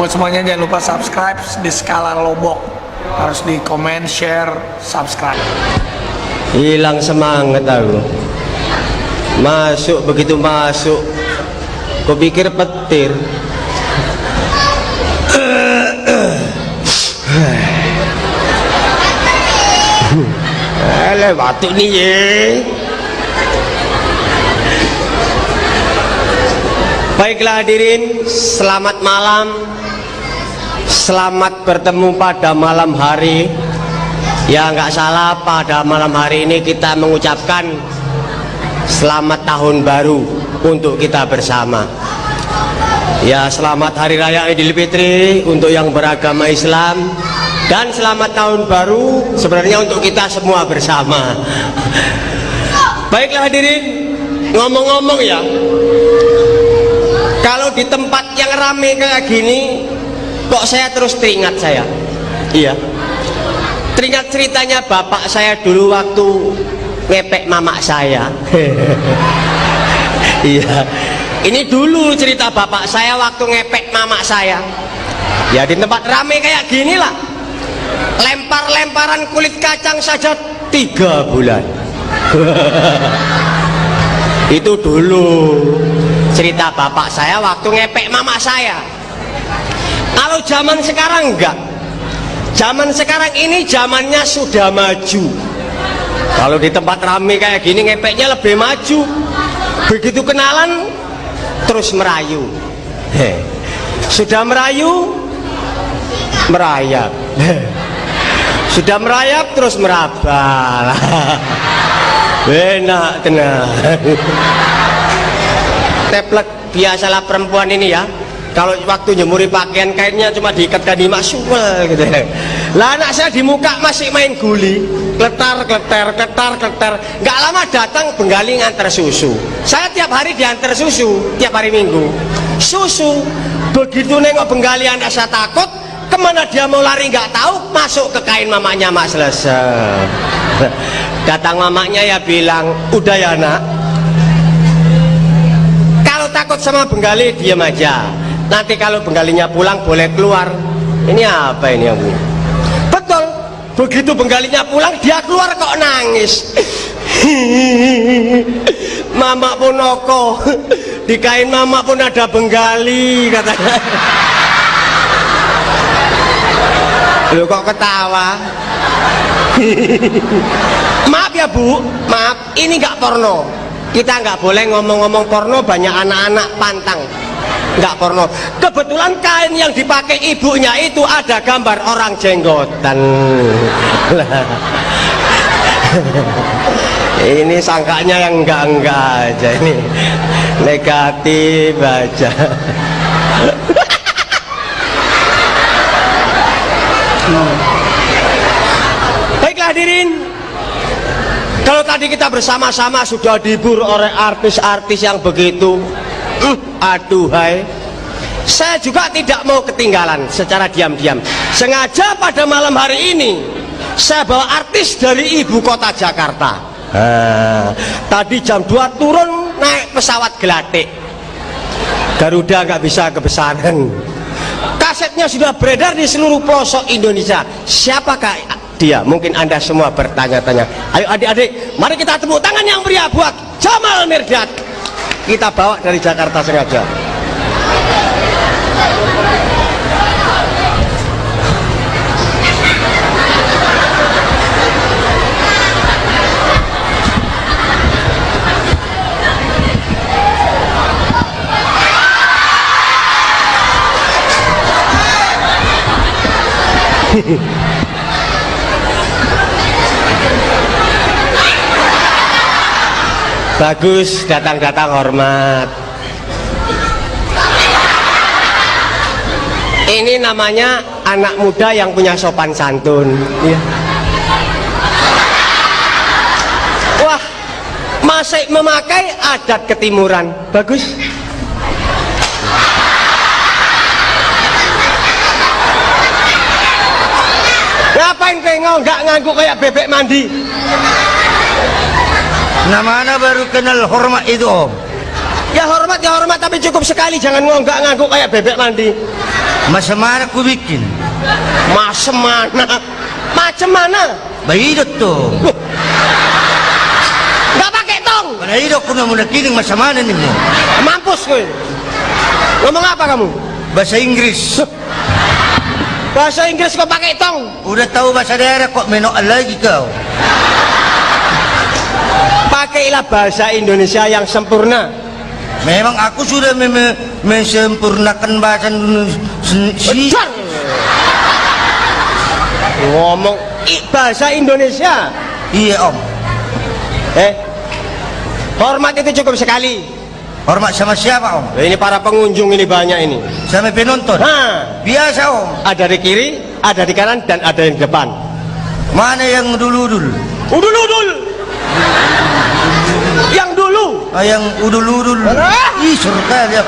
Buat semuanya jangan lupa subscribe di Skala Lombok. Harus di komen, share, subscribe. Hilang semangat aku. Masuk, begitu masuk kupikir petir. Lewat nih ye. Baiklah hadirin, selamat malam. Selamat bertemu pada malam hari. Ya nggak salah, pada malam hari ini kita mengucapkan selamat tahun baru untuk kita bersama. Ya, selamat hari raya Idul Fitri untuk yang beragama Islam, dan selamat tahun baru sebenarnya untuk kita semua bersama. Baiklah hadirin, ngomong-ngomong ya, kalau di tempat yang rame kayak gini kok saya terus teringat saya. Iya, teringat ceritanya bapak saya dulu waktu ngepek mamak saya. Iya, ini dulu cerita bapak saya waktu ngepek mamak saya. Ya di tempat rame kayak gini lah, lempar-lemparan kulit kacang saja 3 bulan. Itu dulu cerita bapak saya waktu ngepek mamak saya. Kalau zaman sekarang enggak. Zaman sekarang ini zamannya sudah maju. Kalau di tempat rame kayak gini ngepeknya lebih maju. Begitu kenalan terus merayu. Sudah merayu, merayap. Sudah merayap terus meraba. Enak tenang. Teplek biasalah perempuan ini ya. Kalau waktu nyemuri pakaian kainnya cuma diikatkan di maksual gitu. Lah anak saya di muka masih main guli, kletar kletar kletar kletar. Nggak lama datang Benggali nganter susu. Saya tiap hari diantar susu, tiap hari Minggu. Susu. Begitu nengok Benggali anak saya takut, kemana dia mau lari nggak tahu, masuk ke kain mamanya mak selesai. Datang mamanya ya bilang, udah ya nak. Kalau takut sama Benggali diam aja. Nanti kalau Benggalinya pulang boleh keluar. Ini apa ini yang punya? Betul. Begitu Benggalinya pulang dia keluar kok nangis. Mama Ponoko, di kain mama pun ada Benggali katanya. Loh kok ketawa? Maaf ya Bu, maaf, ini nggak porno. Kita nggak boleh ngomong-ngomong porno, banyak anak-anak pantang. Nggak porno. Kebetulan kain yang dipakai ibunya itu ada gambar orang jenggotan. Ini sangkanya yang enggak aja, ini negatif aja. Baiklah hadirin, kalau tadi kita bersama-sama sudah dihibur oleh artis-artis yang begitu aduhai, saya juga tidak mau ketinggalan. Secara diam-diam sengaja pada malam hari ini saya bawa artis dari ibu kota Jakarta. Tadi jam 2 turun naik pesawat Gelatik, Garuda nggak bisa kebesaran. Kasetnya sudah beredar di seluruh pelosok Indonesia. Siapakah dia? Mungkin Anda semua bertanya-tanya. Ayo adik-adik, mari kita tepuk tangan yang meriah buat Jamal Mirdad. Kita bawa dari Jakarta sengaja. Bagus, datang-datang hormat. Ini namanya anak muda yang punya sopan santun ya. Wah, masih memakai adat ketimuran. Bagus. Ngapain kowe nggak nganggu kayak bebek mandi? Nah mana baru kenal hormat itu Om? Ya hormat tapi cukup sekali, jangan nggak ngangguk kayak bebek mandi. Macam mana ku bikin? Macam mana? Macam mana? Bahidot tuh. Nggak pakai tong. Bahidot ku namun kining macam mana nih mo? Mampus kowe. Ngomong apa kamu? Bahasa Inggris. Bahasa Inggris kok pakai tong? Udah tahu bahasa daerah kok menok lagi kau. Pakailah bahasa Indonesia yang sempurna. Memang aku sudah mesempurnakan bahasa Indonesia. Ngomong bahasa Indonesia. Iya om. Hormat itu cukup sekali. Hormat sama siapa om? Ini para pengunjung ini banyak ini. Sama penonton. Biasa om. Ada di kiri, ada di kanan, dan ada yang di depan. Mana yang dulu-dul? Udul-udul. Yang dulu. Yang udul-udul. Ih surga dia.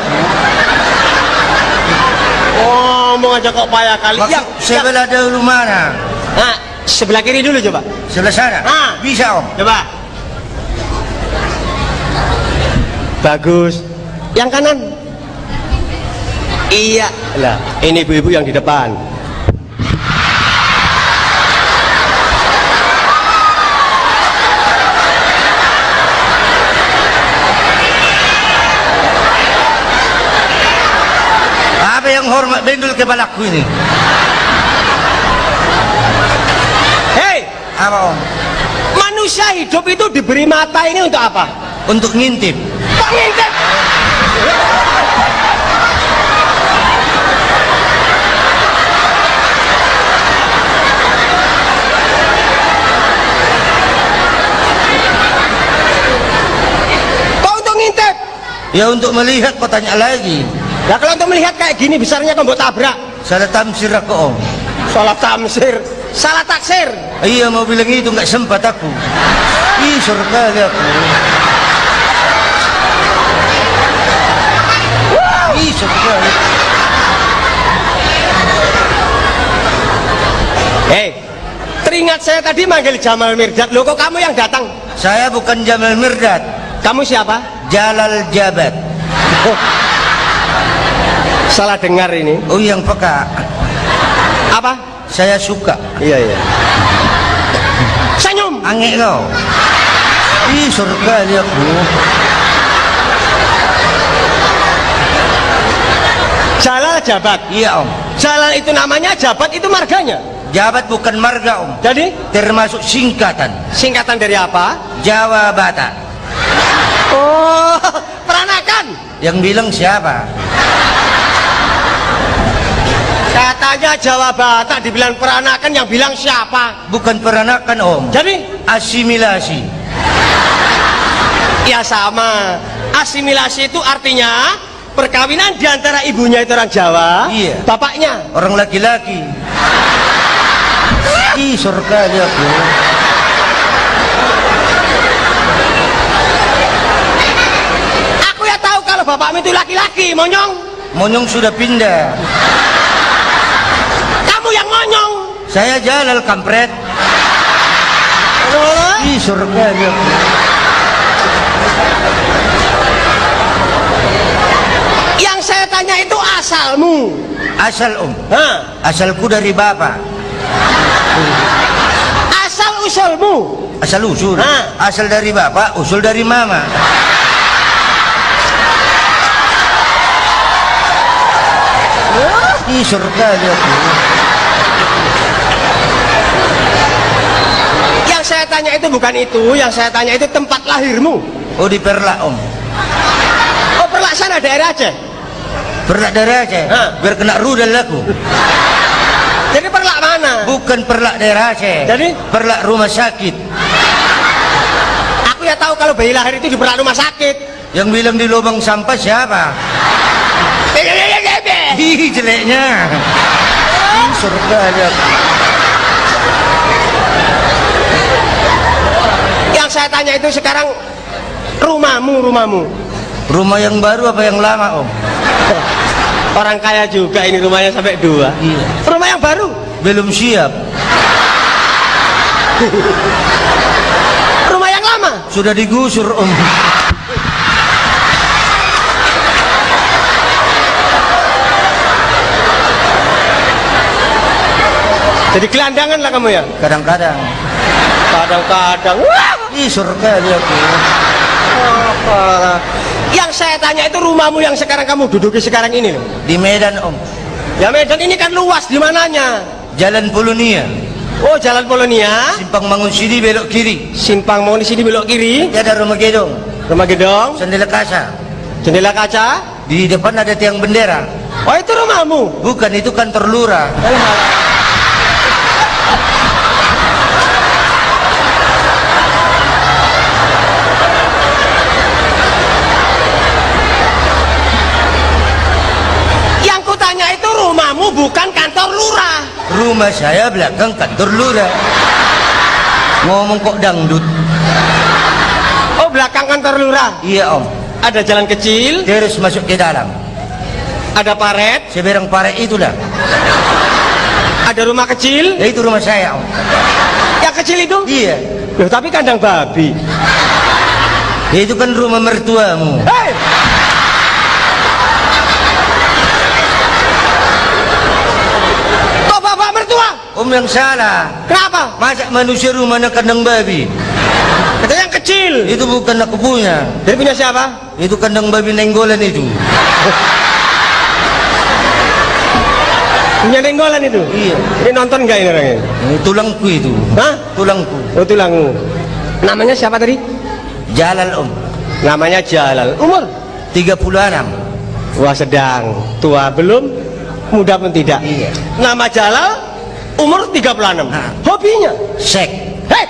Ngomong aja kok payah kali. Yang sebelah dulu mana? Nah, sebelah kiri dulu coba. Sebelah sana. Bisa om. Coba. Bagus. Yang kanan. Iya lah. Ini ibu-ibu yang di depan. Apa yang hormat bendul kepalaku ini? Hei, Apa om? manusia hidup itu diberi mata ini untuk apa? Untuk ngintip. Kok ngintip? Kok untuk ngintip? Ya untuk melihat kau tanya lagi. Nah kalau untuk melihat kayak gini besarnya kau mau tabrak. Salah tamsir aku om. Salah tamsir, salah taksir. Iya mau bilang itu nggak sempat aku. Ih surga aku. Ih surga. Hei, teringat saya tadi manggil Jamal Mirdad. Loh kok kamu yang datang? Saya bukan Jamal Mirdad. Kamu siapa? Jalal Jabat. Salah dengar ini. Oh yang peka. Apa? Saya suka. Iya iya. Senyum. Angek kau. Ih surga dia aku. Jalal Jabat. Iya om. Jalal itu namanya, Jabat itu marganya. Jabat bukan marga om. Jadi Termasuk singkatan. singkatan dari apa? Jawa Batak. Oh, peranakan. Yang bilang siapa? Katanya Jawa Batak dibilang peranakan, yang bilang siapa? Bukan peranakan om. Jadi Asimilasi. ya sama. Asimilasi itu artinya perkawinan di antara ibunya itu orang Jawa, Iya. bapaknya Orang laki-laki. Ih surga dia aku. Aku ya tahu kalau bapakmu itu laki-laki, monyong. Monyong sudah pindah. Kamu yang monyong. Saya Jalal kampret. Ih surga dia aku. Yang saya tanya itu asalmu. Asal om. Hah? Asalku dari bapak. Asal usulmu. Asal usul. Hah? Asal dari bapak, usul dari mama. Ih surga dia aku. Yang saya tanya itu bukan itu, yang saya tanya itu tempat lahirmu. Oh di Perlak om. Oh, Perlak sana daerah Aceh. Perlak daerah Aceh. Hah? Biar kena rudal aku. Jadi Perlak mana? Bukan Perlak daerah Aceh. Jadi? Perlak rumah sakit. Aku ya tahu kalau bayi lahir itu di Perlak rumah sakit. Yang bilang di lubang sampah siapa? Ih jeleknya. Ih surga dia. Yang saya tanya itu sekarang rumahmu. Rumah yang baru apa yang lama om? Orang kaya juga ini, rumahnya sampai 2. Iya. Rumah yang baru Belum siap. rumah yang lama. Sudah digusur om. Jadi gelandangan lah kamu ya? Kadang-kadang. Kadang-kadang. Wah! Ih, surga dia aku. Apalah. Yang saya tanya itu rumahmu yang sekarang kamu duduki sekarang ini loh. Di Medan Om. Ya Medan ini kan luas, di mananya? Jalan Polonia. Oh, Jalan Polonia. Simpang Mangun sini belok kiri. Simpang mau di sini belok kiri. Ada rumah gedong. Rumah gedong. Sandela kaca. Jendela kaca. Di depan ada tiang bendera. Oh, itu rumahmu? Bukan, itu kantor lurah. Yang kutanya itu rumahmu bukan kantor lurah. Rumah saya belakang kantor lurah. Ngomong kok dangdut. Oh, belakang kantor lurah. Iya Om. Ada jalan kecil, Terus masuk ke dalam. ada paret, Seberang paret itulah. ada rumah kecil. Ya itu rumah saya Om. Yang kecil itu? Iya. Loh, tapi kandang babi. Ya itu kan rumah mertuamu. Hei! Kok bapak mertua? Om yang salah. Kenapa? Masa manusia rumahnya kandang babi? Katanya yang kecil. Itu bukan aku punya. Jadi punya siapa? Itu kandang babi nenggolan itu. Punya denggolan itu? Iya. Ini nonton nggak ini orangnya? Ini tulangku itu. Hah? Tulangku. Oh, tulangmu. Namanya siapa tadi? Jalal Om. Namanya Jalal. Umur? 36. Wah, sedang. Tua belum, muda pun tidak. Iya. Nama Jalal, umur 36. Hah. Hobinya? Sek. Hei!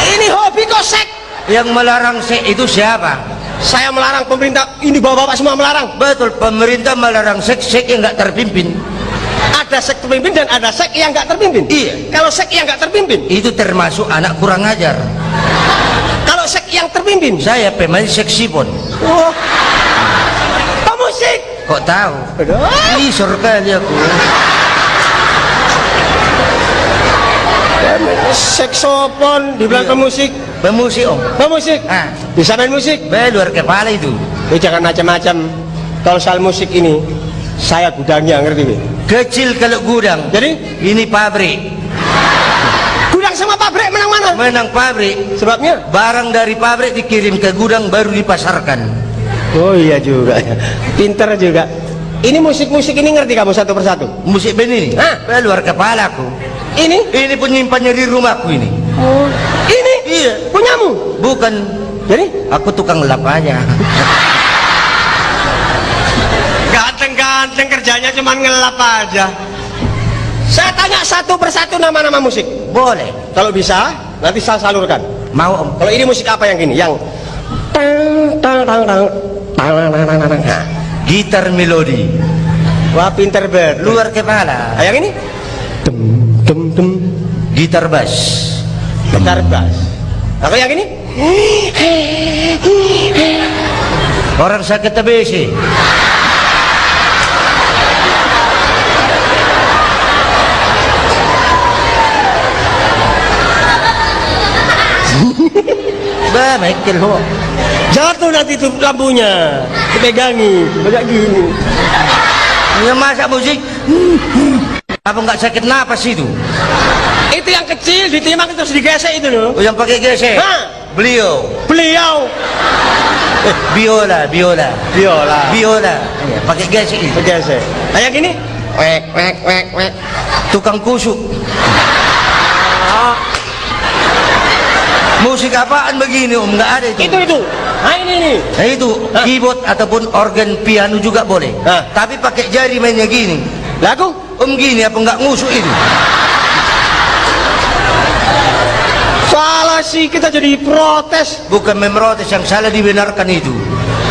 Ini hobi kok sek? Yang melarang sek itu siapa? Saya melarang, pemerintah. Ini bapak-bapak semua melarang. Betul, pemerintah melarang sek, sek yang nggak terpimpin. Ada sek terpimpin dan ada sek yang nggak terpimpin. Iya. Kalau sek yang nggak terpimpin, Itu termasuk anak kurang ajar. kalau sek yang terpimpin, Saya pemain seksipon. oh, pemusik. Kok tahu? Aduh. Ih, surga dia aku. Seksopon dibilang Iya. pemusik. Pemusik Om. Pemusik. Ah, Bisa main musik. luar kepala itu. Jangan macam-macam. Kalau soal musik ini, saya gudangnya, ngerti Be? Kecil kalau gudang. Jadi Ini pabrik. gudang sama pabrik menang mana? Menang pabrik. Sebabnya? Barang dari pabrik dikirim ke gudang baru dipasarkan. Oh iya juga, pinter juga. Ini musik-musik ini ngerti kamu satu persatu? Musik begini. Hah? Luar kepala aku. Ini? Ini penyimpannya di rumahku ini. Ini? Iya. Punyamu? Bukan. Jadi? Aku tukang lap aja. Ganteng-ganteng kerjanya cuma ngelap aja. Saya tanya satu persatu nama-nama musik. Boleh. Kalau bisa, nanti saya salurkan. Mau Om. Kalau ini musik apa yang gini? Yang tang tang tang tang tang tang tang tang tang. Nah, Gitar melodi. wah pinter banget. Luar kepala. Yang ini? Dem dem dem. Gitar bass. Gitar bass. Kalau yang ini? Orang sakit TBC. Bah, Michael ho. Jatuh nanti tuh lampunya, dipegangi, kayak gini. Yang masak musik. Apa nggak sakit napas itu? Itu yang kecil ditimbang terus digesek itu loh. Oh, yang pakai gesek. Hah? Beliau. Beliau Biola. biola, Biola. Iya, pakai gesek itu. digesek. Nah yang ini? Wek wek wek wek. Tukang kusuk. Musik apaan begini Om? Nggak ada itu. Itu. Nah ini nih. Nah itu Hah? keyboard ataupun organ piano juga boleh. Hah? Tapi pakai jari mainnya gini. Lagu? Om gini apa nggak ngusuk itu? Salah sih kita jadi protes. Bukan memprotes, yang salah dibenarkan itu.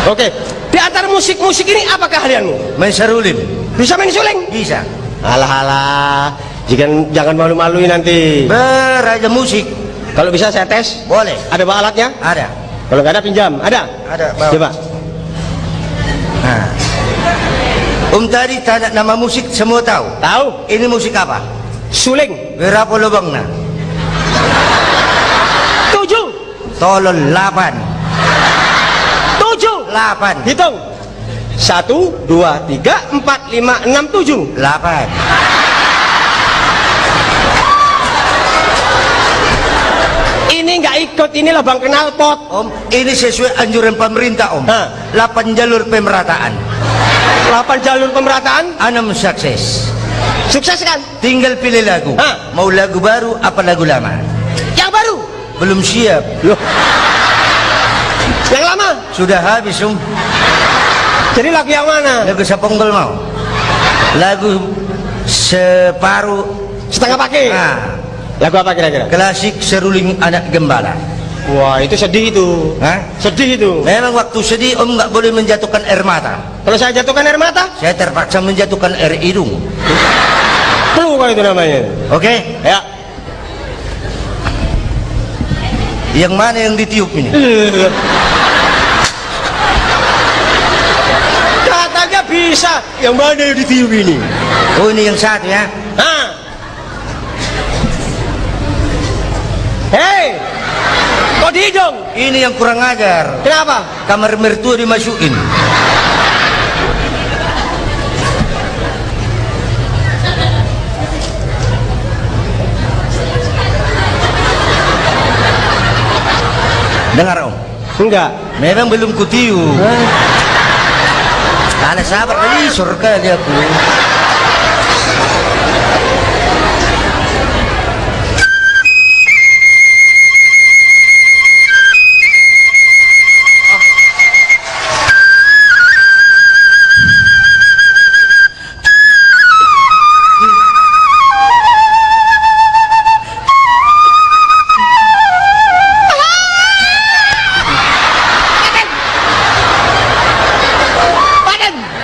Oke. Di antara musik-musik ini apa keahlianmu? Main serulim. Bisa main suling? Bisa. Alah, jangan malu-maluin nanti. Beraja musik. Kalau bisa saya tes. Boleh. Ada bawa alatnya? Ada. Kalau nggak ada pinjam. Ada? Ada. Bawa. Coba. Nah. Om tadi tanya nama musik semua tahu. Tahu? Ini musik apa? Suling. Berapa lubangnya? 7. Tolol 8. 7. 8. Hitung. 1, 2, 3, 4, 5, 6, 7. 8. Ini nggak ikut, ini lubang knalpot. Om, ini sesuai anjuran pemerintah Om. Hah? 8 jalur pemerataan. 8 jalur pemerataan. 6 sukses. Sukses kan? Tinggal pilih lagu. Hah? Mau lagu baru apa lagu lama? Yang baru. Belum siap. Loh. Yang lama. Sudah habis Om. Jadi lagu yang mana? Lagu Saponggol mau. Lagu separuh Setengah pakai. Nah, Lagu apa kira-kira? klasik seruling anak gembala. Wah, itu sedih itu. Hah? Sedih itu. Memang waktu sedih Om nggak boleh menjatuhkan air mata. Kalau saya jatuhkan air mata, Saya terpaksa menjatuhkan air hidung. flu kalau itu namanya. Oke? Ya. Yang mana yang ditiup ini? Katanya bisa. Yang mana yang ditiup ini? Oh, ini yang satu ya. Hah? Hei, kok di hidung? Ini yang kurang ajar. Kenapa? Kamar mertua dimasukin. Dengar Om, Enggak. memang belum kutiup. Ada sabar kali, surga dia aku.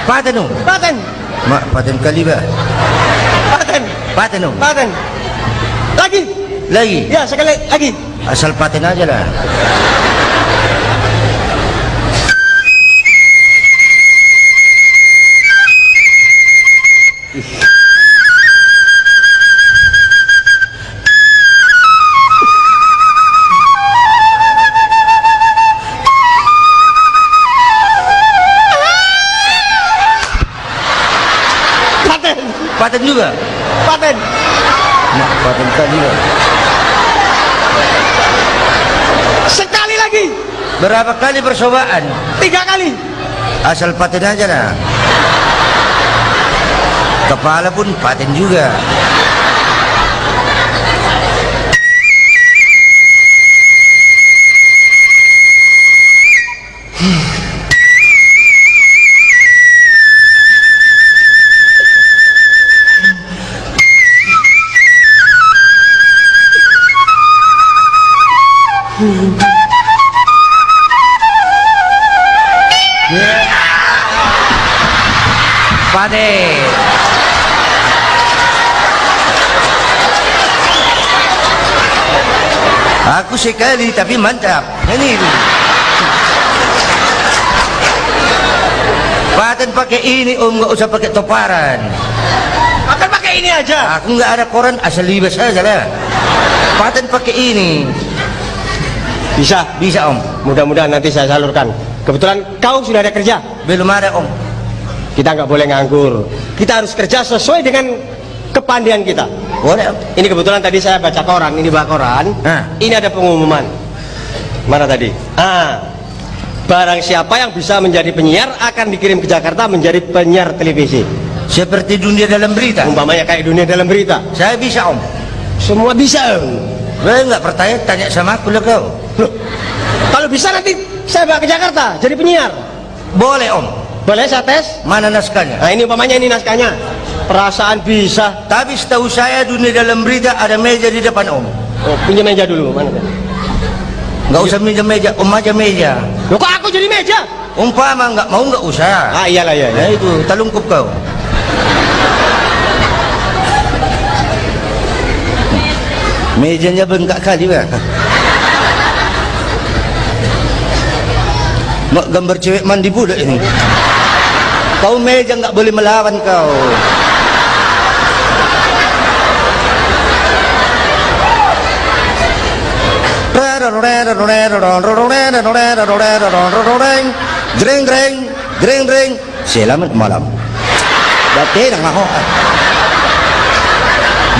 Paten Om. Paten. Mak, paten kali ba? Paten. Paten Om. Paten. Lagi. Lagi. Ya, sekali lagi. Asal paten aja lah. Paten. Paten juga. Paten. Mak, paten kali ba? Sekali lagi. Berapa kali percobaan? 3 kali. Asal paten aja lah. Kepala pun paten juga. Paten. Aku sekali tapi mantap. Ini. Paten pakai ini Om, nggak usah pakai toparan. Akan pakai ini aja. Aku nggak ada koran, asal libas aja lah. Paten pakai ini. Bisa. Bisa Om. Mudah-mudahan nanti saya salurkan. Kebetulan kau sudah ada kerja. Belum ada Om. Kita nggak boleh nganggur. Kita harus kerja sesuai dengan kepandaian kita. Boleh Om. Ini kebetulan tadi saya baca koran. Ini baca koran. Hah. Ini ada pengumuman. Mana tadi? Barang siapa yang bisa menjadi penyiar akan dikirim ke Jakarta menjadi penyiar televisi. Seperti dunia dalam berita. Umpamanya kayak dunia dalam berita. Saya bisa Om. Semua bisa. Nggak pertanyaan, tanya sama aku lah kau. Loh, kalau bisa nanti saya bawa ke Jakarta jadi penyiar. Boleh Om. Boleh saya tes? Mana naskahnya? Nah ini umpamanya ini naskahnya. Perasaan bisa. Tapi setahu saya dunia dalam berita ada meja di depan Om. Oh, punya meja dulu. Mana tadi? Nggak usah meja, Om aja meja. Loh kok aku jadi meja? Umpama nggak mau nggak usah. Ah iyalah iya. Nah itu, talungkup kau. Mejanya bengkak kali ba? Mak gambar cewek mandi budak ini. Kau meja nggak boleh melawan kau. Jreng jreng Dreng dreng, selamat malam. Dati nang ako.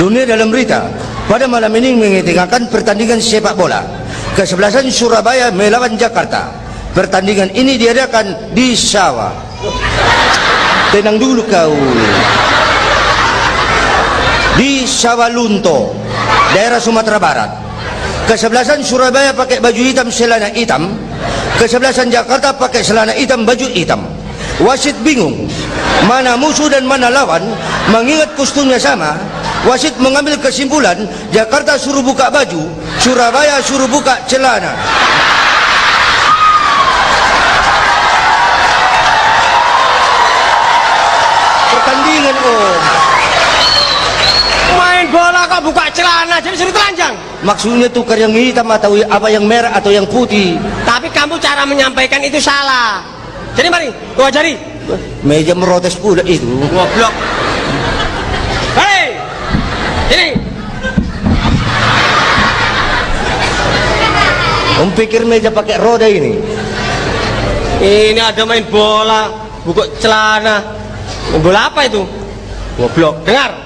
Dunia dalam berita pada malam ini mengetengahkan pertandingan sepak bola kesebelasan Surabaya melawan Jakarta. Pertandingan ini diadakan di Sawah. Tenang dulu kau. Di Sawalunto, daerah Sumatera Barat. Kesebelasan Surabaya pakai baju hitam, celana hitam. Kesebelasan Jakarta pakai celana hitam, baju hitam. Wasit bingung mana musuh dan mana lawan. Mengingat kostumnya sama, wasit mengambil kesimpulan Jakarta suruh buka baju, Surabaya suruh buka celana. Pertandingan Main bola kok buka celana jadi suruh telanjang. maksudnya tukar yang hitam atau apa yang merah atau yang putih. Tapi kamu cara menyampaikan itu salah. Jadi mari, gua ajari. Meja merotes pula itu. Goblok. Hei, ini. Om pikir meja pakai roda ini? Ini ada main bola, buka celana. Main bola apa itu? Goblok. Dengar.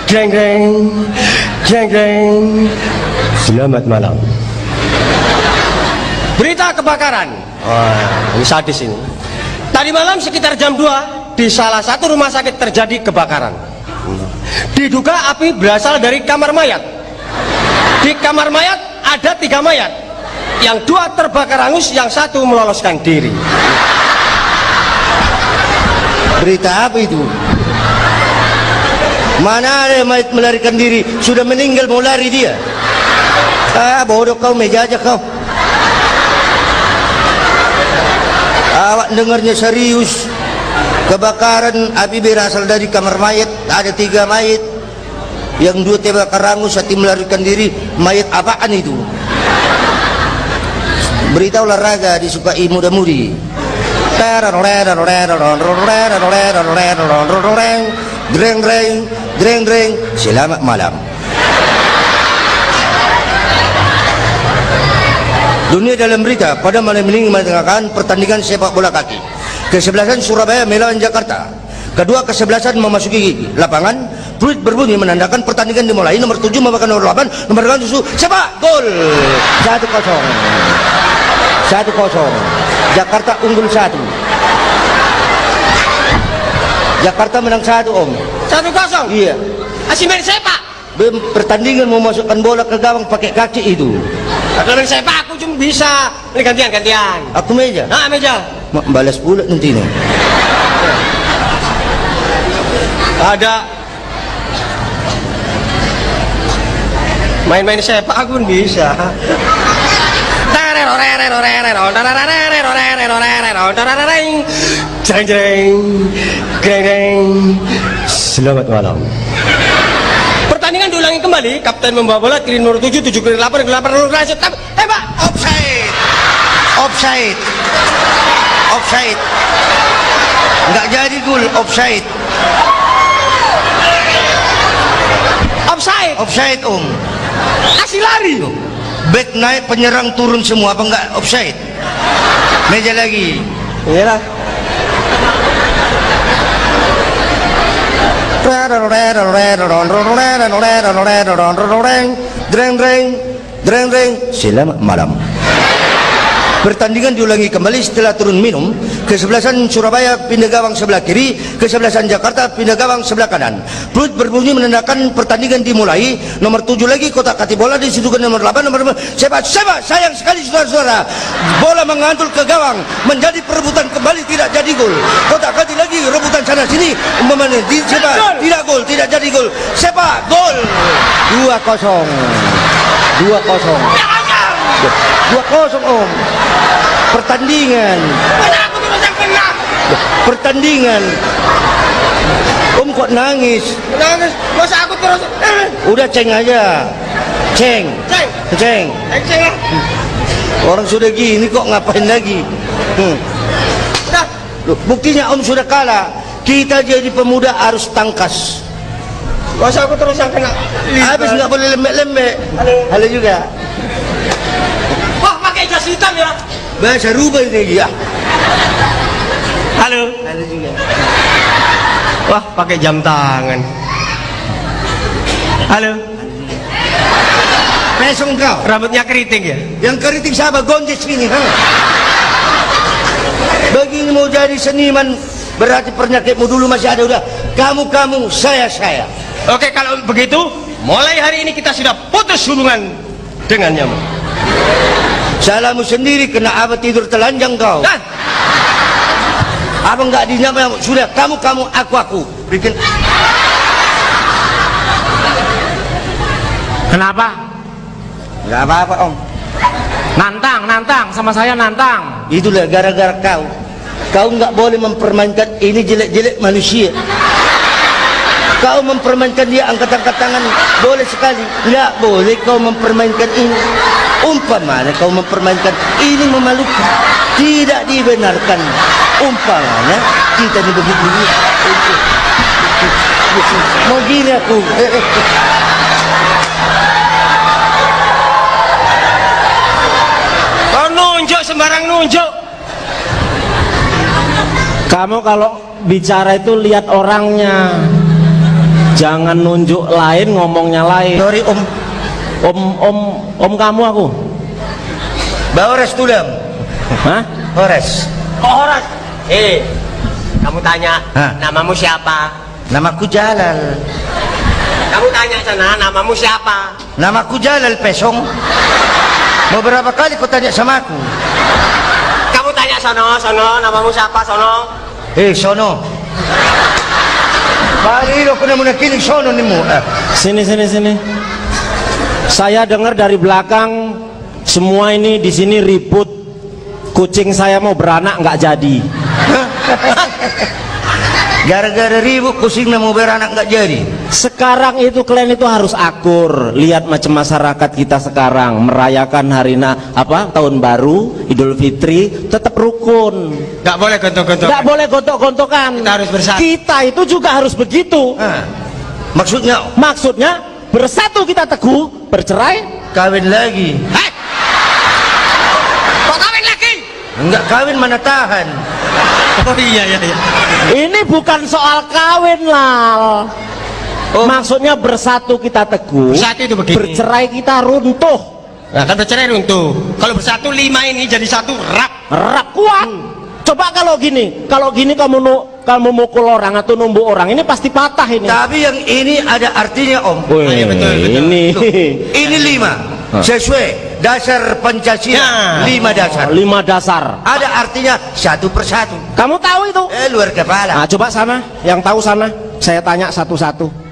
Jeng jeng, jeng jeng. Selamat malam. Berita kebakaran. Wah, ini sadis ini. Tadi malam sekitar jam 2 di salah satu rumah sakit terjadi kebakaran. Diduga api berasal dari kamar mayat. Di kamar mayat ada 3 mayat. Yang 2 terbakar hangus, yang 1 meloloskan diri. Berita apa itu? Mana ada mayat melarikan diri? Sudah meninggal mau lari dia. Ah, bodoh kau, meja aja kau. Awak dengarnya serius. Kebakaran api berasal dari kamar mayat. Ada 3 mayat. Yang 2 terbakar hangus, 1 melarikan diri. Mayat apaan itu? Berita olahraga disukai muda-mudi. Dreng dreng, dreng dreng, selamat malam. Dunia dalam berita pada malam ini mengetengahkan pertandingan sepak bola kaki kesebelasan Surabaya melawan Jakarta. Kedua kesebelasan memasuki lapangan. Peluit berbunyi menandakan pertandingan dimulai. Nomor 7 memakan nomor 8, nomor 8 susu sepak gol. 1-0. 1-0. Jakarta unggul 1. Jakarta menang 1, Om. 1-0. Iya. Asih main sepak. Pertandingan mau masukkan bola ke gawang pakai kaki itu. Kalau main sepak aku cuma bisa. Ini gantian. Aku meja. Nah, meja. Balas pula nanti nih. Ada main-main sepak aku pun bisa. Jeng jeng, jeng jeng. Selamat malam. Pertandingan diulangi kembali. Kapten membawa bola, kiri nomor 7, 7 kiri 8, kiri 8 nomor lanjut. Tembak. Offside. Offside. Offside. Enggak jadi gol, offside. Offside. Offside, Om. Kasih lari. Back naik, penyerang turun semua, apa enggak offside? Meja lagi. Iyalah. Dreng dreng, dreng dreng. Selamat malam. Pertandingan diulangi kembali setelah turun minum. Kesebelasan Surabaya pindah gawang sebelah kiri, kesebelasan Jakarta pindah gawang sebelah kanan. Peluit berbunyi menandakan pertandingan dimulai. Nomor 7 lagi kotak kati bola disitukan nomor 8, nomor 5. Sepak, sayang sekali saudara-saudara. Bola mengantul ke gawang, menjadi perebutan kembali, tidak jadi gol. Kotak kati lagi rebutan sana sini. Sepak, tidak gol, tidak jadi gol. Sepak, gol. 2-0. 2-0. 2-0, Om. Pertandingan. Mana aku terus yang kena? Pertandingan. Om kok nangis? Nangis. Masa aku terus? Udah ceng aja. Ceng. Ceng. Ceng. Ceng lah. Orang sudah gini kok ngapain lagi? Udah. Loh, buktinya Om sudah kalah. Kita jadi pemuda harus tangkas. Masa aku terus yang kena? Habis nggak boleh lembek-lembek. Halo juga. hitam ya. Bahasa rubah ini ya. Halo. Halo juga. Wah, pakai jam tangan. Halo. Pesong kau. Rambutnya keriting ya? Yang keriting siapa? Gonjes sini. Ha? Begini mau jadi seniman, berarti penyakitmu dulu masih ada. Udah, kamu, saya. Oke, kalau begitu, mulai hari ini kita sudah putus hubungan dengannya. Salahmu sendiri, kena abah tidur telanjang kau. Dan Abang nggak dinyapa, sudah kamu, aku. Bikin. Kenapa? Nggak apa-apa om. Nantang, sama saya nantang. Itulah gara-gara kau. Kau nggak boleh mempermainkan ini jelek-jelek manusia. Kau mempermainkan dia angkat-angkat tangan boleh sekali. Nggak boleh kau mempermainkan ini. Umpamanya kau mempermainkan ini memalukan. Tidak dibenarkan. Umpamanya kita ini begitu. Mau gini aku. kau nunjuk sembarang nunjuk. Kamu kalau bicara itu lihat orangnya. Jangan nunjuk lain, ngomongnya lain. Sorry om. Om kamu aku. Bawa ores tulang. Hah? Ores. Kok orang? Kamu tanya, Hah? namamu siapa? Namaku Jalal. Kamu tanya sana, namamu siapa? Namaku Jalal Pesong. Mau berapa kali kau tanya sama aku? Kamu tanya sono, namamu siapa sono? Sono. Kali lo kena menakiling sono nih mu. Sini. Saya dengar dari belakang semua ini di sini ribut. Kucing saya mau beranak nggak jadi. Gara-gara ribut kucing mau beranak nggak jadi. Sekarang itu kalian itu harus akur. Lihat macam masyarakat kita sekarang merayakan tahun baru, Idul Fitri, tetap rukun. Gak boleh gontok-gontok. Nggak boleh gontok-gontokan. Kita harus bersatu. Kita itu juga harus begitu. Maksudnya Bersatu kita teguh, bercerai kawin lagi. Kok kawin lagi? Enggak kawin mana tahan. Oh iya. Ini bukan soal kawin lah. Maksudnya bersatu kita teguh, Bersatu itu begini. bercerai kita runtuh. Nah kan bercerai runtuh. Kalau bersatu 5 ini jadi satu Rak kuat. Coba kalau gini kamu mukul orang atau numbuk orang, ini pasti patah ini. Tapi yang ini ada artinya om. Iya, betul. Ini Tuh, ini 5 sesuai dasar Pancasila. Ya. 5 dasar. 5 dasar. Ada artinya satu persatu. Kamu tahu itu? Luar kepala. Nah, coba sana, yang tahu sana. Saya tanya satu-satu.